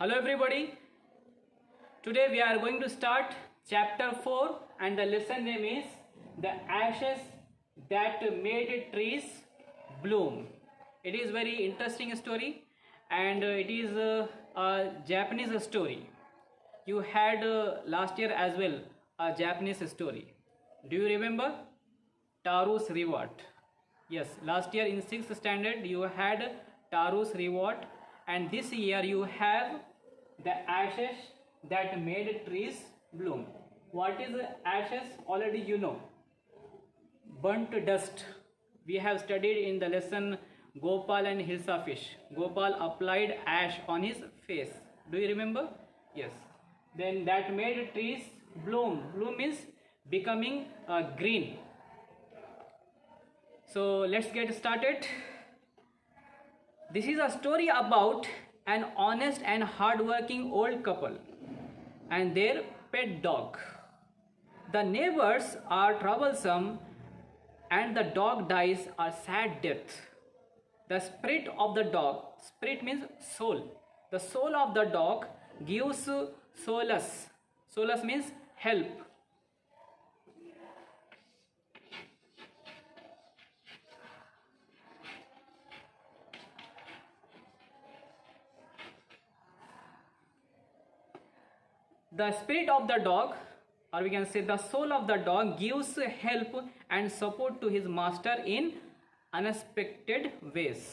Hello everybody. Today we are going to start chapter 4 and the lesson name is The Ashes That Made Trees Bloom. It is very interesting story and it is a Japanese story. You had last year as well a Japanese story. Do you remember? Taru's Reward. Yes, last year in 6th standard you had Taru's Reward and this year you have the ashes that made trees bloom. What is ashes? Already you know. Burnt dust. We have studied in the lesson Gopal and Hilsa fish. Gopal applied ash on his face. Do you remember? Yes. Then that made trees bloom. Bloom means becoming green. So let's get started. This is a story about an honest and hardworking old couple and their pet dog. The neighbors are troublesome and the dog dies a sad death. The spirit of the dog, spirit means soul. The soul of the dog gives solace. Solace means help. The spirit of the dog, or we can say the soul of the dog, gives help and support to his master in unexpected ways.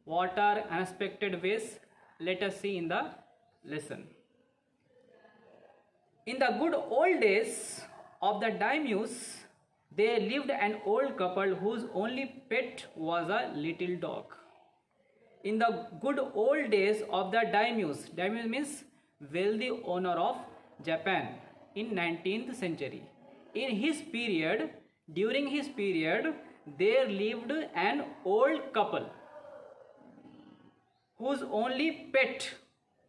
What are unexpected ways? Let us see in the lesson. In the good old days of the daimyos, there lived an old couple whose only pet was a little dog. In the good old days of the daimyos, daimyos means wealthy owner of Japan in 19th century. In his period, during his period, there lived an old couple whose only pet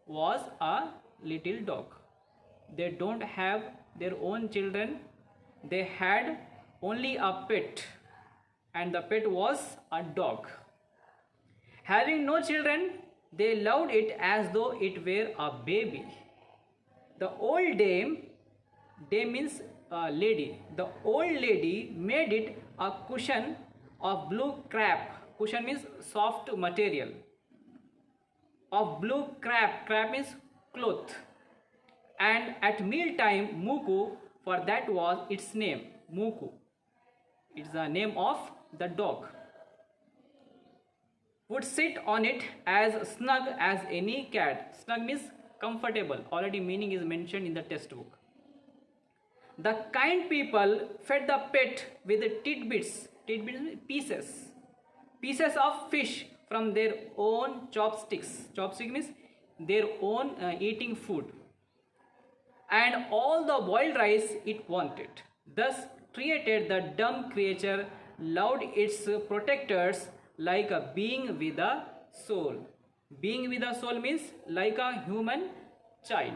was a little dog. They don't have their own children. They had only a pet and the pet was a dog. Having no children, they loved it as though it were a baby. The old dame means lady. The old lady made it a cushion of blue crap. Cushion means soft material. Of blue crap. Crap means cloth. And at meal time, Muku, for that was its name. Muku. It's the name of the dog. Would sit on it as snug as any cat. Snug means comfortable. Already meaning is mentioned in the textbook. The kind people fed the pet with tidbits. Tidbits means pieces. Pieces of fish from their own chopsticks. Chopstick means their own eating food. And all the boiled rice it wanted. Thus created the dumb creature loved its protectors like a being with a soul. Being with a soul means like a human child.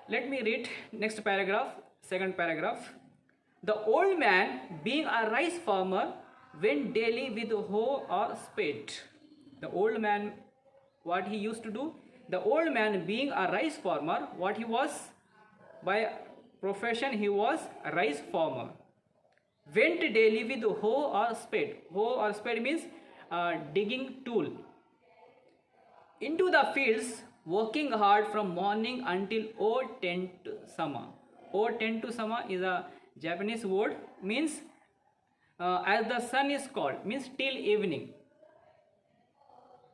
Let me read next paragraph, second paragraph. The old man, being a rice farmer, went daily with hoe or spade. The old man, what he used to do? The old man, being a rice farmer, what he was? By profession, he was a rice farmer. Went daily with hoe or spade. Hoe or spade means digging tool. Into the fields, working hard from morning until O tent sama. O tent sama is a Japanese word, means as the sun is called, means till evening.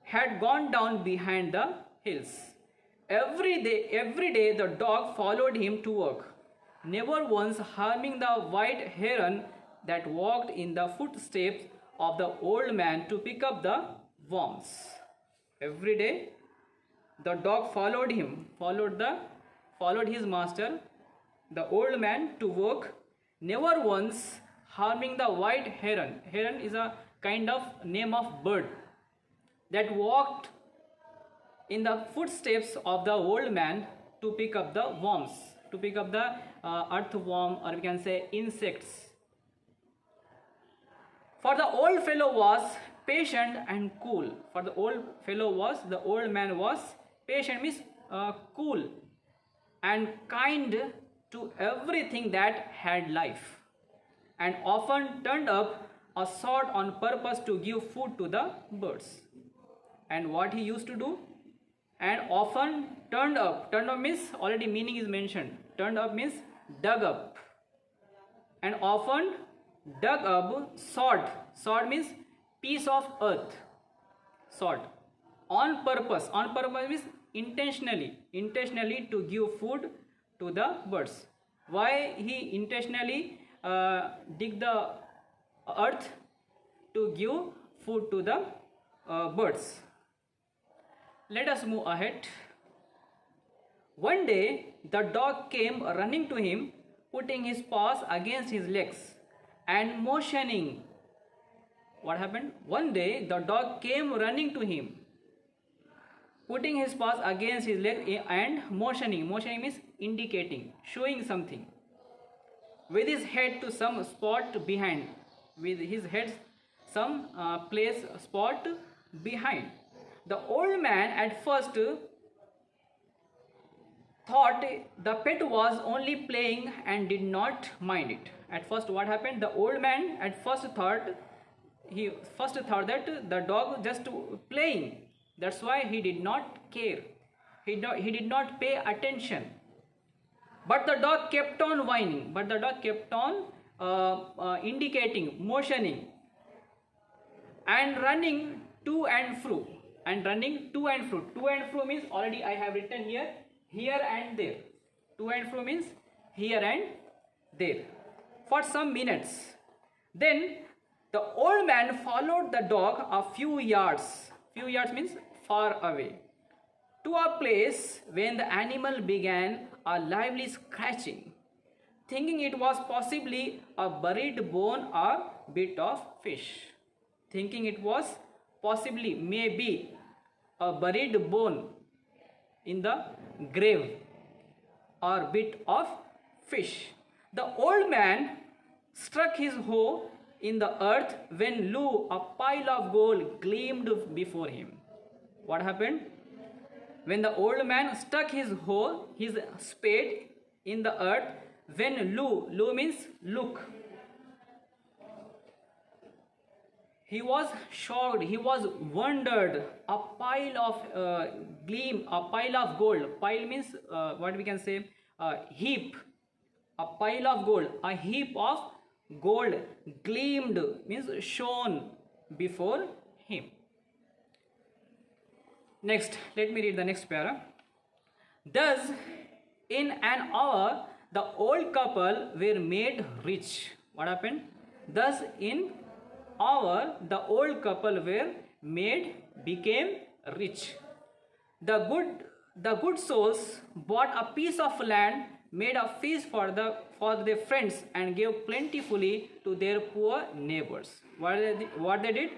Had gone down behind the hills. Every day the dog followed him to work, never once harming the white heron that walked in the footsteps of the old man to pick up the worms. Every day the dog followed him, followed his master, the old man, to work, never once harming the white heron. Heron is a kind of name of bird that walked in the footsteps of the old man to pick up the worms, to pick up the earthworm, or we can say insects. For the old fellow was patient and cool. For the old man was patient, means cool, and kind to everything that had life, and often turned up a sword on purpose to give food to the birds. And what he used to do? And often turned up means, already meaning is mentioned. Turned up means dug up, and often dug up sword means piece of earth, sword, on purpose means intentionally to give food to the birds. Why he intentionally dig the earth? To give food to the birds. Let us move ahead. One day the dog came running to him, putting his paws against his legs and motioning. What happened? One day the dog came running to him, putting his paws against his leg and motioning. Motioning means indicating, showing something. With his head to some spot behind. With his head some place spot behind. The old man at first thought the pet was only playing and did not mind it. At first, what happened? The old man at first thought that the dog just playing. That's why he did not care. He did not pay attention. But the dog kept on whining. But the dog kept on indicating, motioning, and running to and fro. To and fro means, already I have written here and there. To and fro means here and there. For some minutes. Then the old man followed the dog a few yards. Few yards means far away. To a place when the animal began a lively scratching, thinking it was possibly a buried bone or bit of fish. Thinking it was possibly, maybe, a buried bone in the grave or bit of fish. The old man struck his hoe in the earth when lo, a pile of gold gleamed before him. What happened? When the old man stuck his hoe, his spade, in the earth, when lo means look. He was shocked, he was wondered. A pile of gleam, a pile of gold. Pile means what we can say, heap. A pile of gold, a heap of gold gleamed means shone before him. Next, let me read the next para. Thus, in an hour, the old couple were made rich. What happened? Thus, in hour, the old couple became rich. The good souls bought a piece of land, made a feast for their friends, and gave plentifully to their poor neighbors. What they did?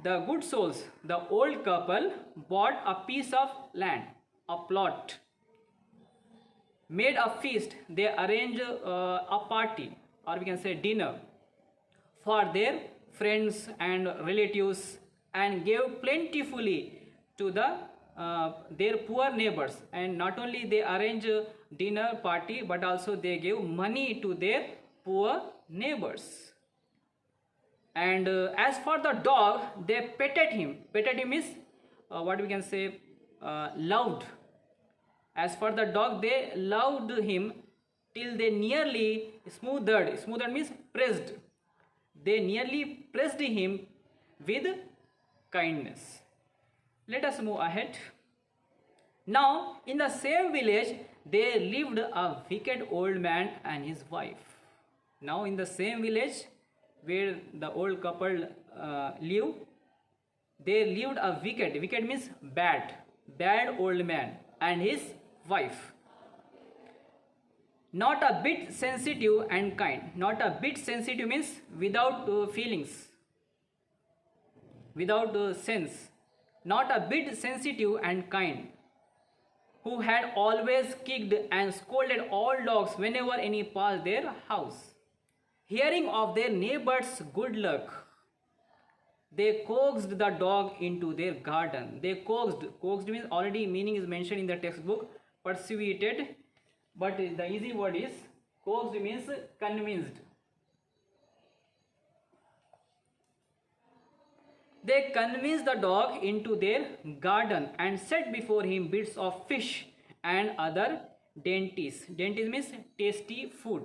The good souls, the old couple, bought a piece of land, a plot, made a feast. They arranged a party, or we can say dinner, for their friends and relatives, and gave plentifully to their poor neighbors. And not only they arranged dinner party, but also they gave money to their poor neighbors. And as for the dog, they petted him. Petted him is what we can say, loved. As for the dog, they loved him till they nearly smothered. Smothered means pressed. They nearly pressed him with kindness. Let us move ahead. Now, in the same village, there lived a wicked old man and his wife. Now, in the same village where the old couple lived, there lived a wicked means bad old man and his wife. Not a bit sensitive and kind. Not a bit sensitive means without feelings, without sense. Not a bit sensitive and kind, who had always kicked and scolded all dogs whenever any passed their house. Hearing of their neighbors' good luck, They coaxed the dog into their garden. They coaxed means already meaning is mentioned in the textbook, persuaded, but the easy word is coaxed means convinced. They convinced the dog into their garden and set before him bits of fish and other dainties. Dainties means tasty food.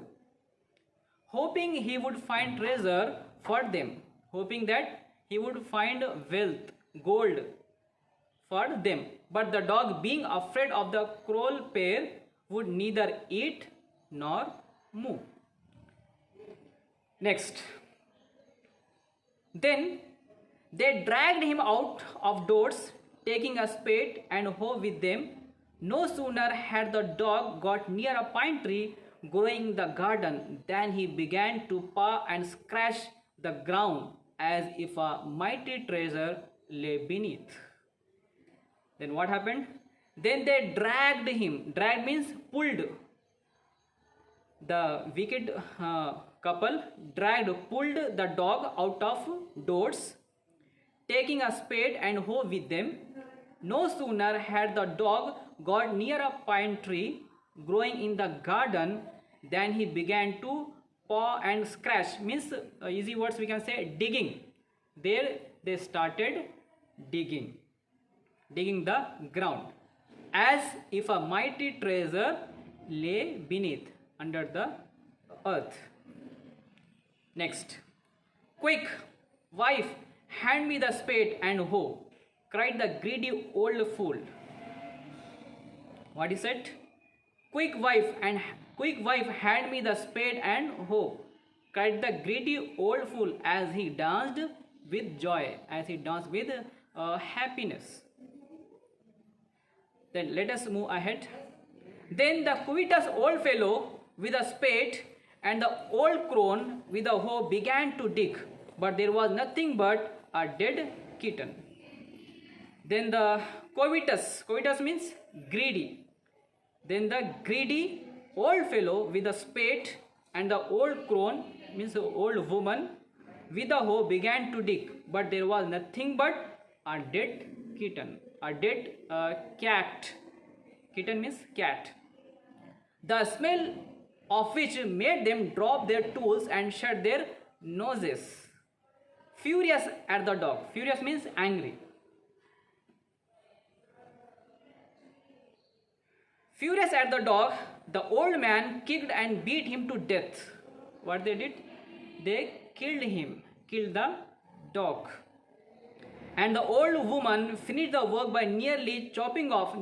Hoping he would find treasure for them. Hoping that he would find wealth, gold for them. But the dog, being afraid of the cruel pair, would neither eat nor move. Next. Then they dragged him out of doors, taking a spade and hoe with them. No sooner had the dog got near a pine tree growing in the garden than he began to paw and scratch the ground as if a mighty treasure lay beneath. Then what happened? Then they dragged him. Dragged means pulled. The wicked couple pulled the dog out of doors, taking a spade and hoe with them. No sooner had the dog got near a pine tree growing in the garden than he began to paw and scratch. Means easy words we can say digging. There they started digging the ground as if a mighty treasure lay beneath, under the earth. Next. Quick, wife, hand me the spade and hoe, cried the greedy old fool. What is it? Quick wife, hand me the spade and hoe, cried the greedy old fool as he danced with joy, as he danced with happiness. Then let us move ahead. Then the covetous old fellow with a spade and the old crone with a hoe began to dig, but there was nothing but a dead kitten. Then the covetous means greedy. Then the greedy old fellow with a spade and the old crone means the old woman with a hoe began to dig, but there was nothing but a dead kitten, a dead cat. Kitten means cat. The smell of which made them drop their tools and shut their noses. Furious at the dog. Furious means angry. Furious at the dog, the old man kicked and beat him to death. What they did? They killed him, killed the dog. And the old woman finished the work by nearly cutting off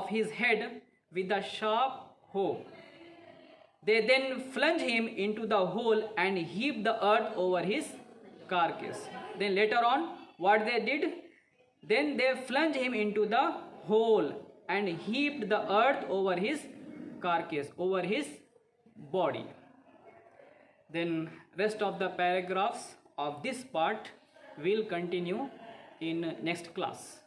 his head with a sharp hoe. They then plunged him into the hole and heaped the earth over his carcass. Then later on, what they did? Then they plunged him into the hole and heaped the earth over his carcass, over his body. Then rest of the paragraphs of this part will continue in next class.